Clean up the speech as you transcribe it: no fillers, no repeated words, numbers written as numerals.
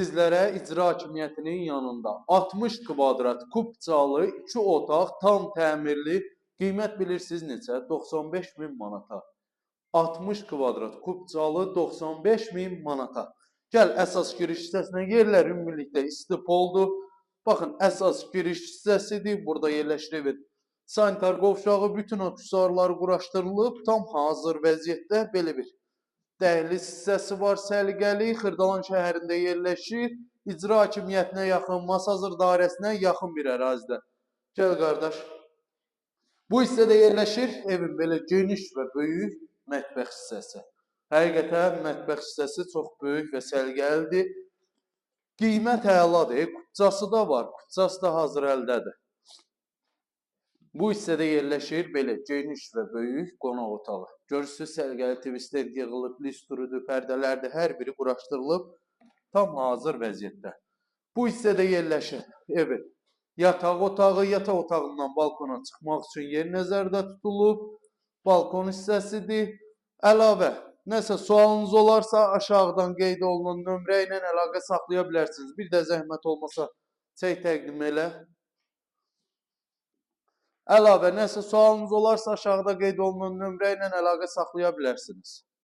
Sizlərə icra hakimiyyətinin yanında 60 kvadrat kubcalı 2 otaq tam təmirli qiymət bilirsiniz neçə? 95 min manata. 60 kvadrat kubcalı 95 min manata. Gəl əsas giriş hissəsinə, yerlər ümumilikdə istipoldur. Baxın, əsas giriş hissəsidir. Burada yerləşir evin sanitar qovşağı, bütün aksesuarları quraşdırılıb, tam hazır vəziyyətdə belə bir dəhliz hissəsi var, səliqəli, Xırdalan şəhərində yerləşir. İcra hakimiyyətinə yaxın, Masazır dairəsinə yaxın bir ərazidə. Gəl qardaş. Bu hissədə yerləşir evin belə geniş və böyük mətbəx hissəsi. Həqiqətən mətbəx hissəsi çox böyük və səliqəlidir. Qiymət əladır, kupçası da var, kupçası da hazır əldədir. Bu hissədə yerləşir belə geniş və böyük qonaq otağı. Görürsünüz, səliqəli tvistlər yığılıb, listrudur, pərdələrdir, hər biri quraşdırılıb, tam hazır vəziyyətdə. Bu hissədə yerləşir evin yataq otağı, yataq otağından balkona çıxmaq üçün yer nəzərdə tutulub, balkon hissəsidir. Əlavə, nəsə sualınız olarsa aşağıdan qeyd olunan nömrə ilə əlaqə saxlaya bilərsiniz. Bir də zəhmət olmasa çək təqdim elə. Əlavə, nəsə sualınız olarsa aşağıda qeyd olunan nömrə ilə əlaqə saxlaya bilərsiniz.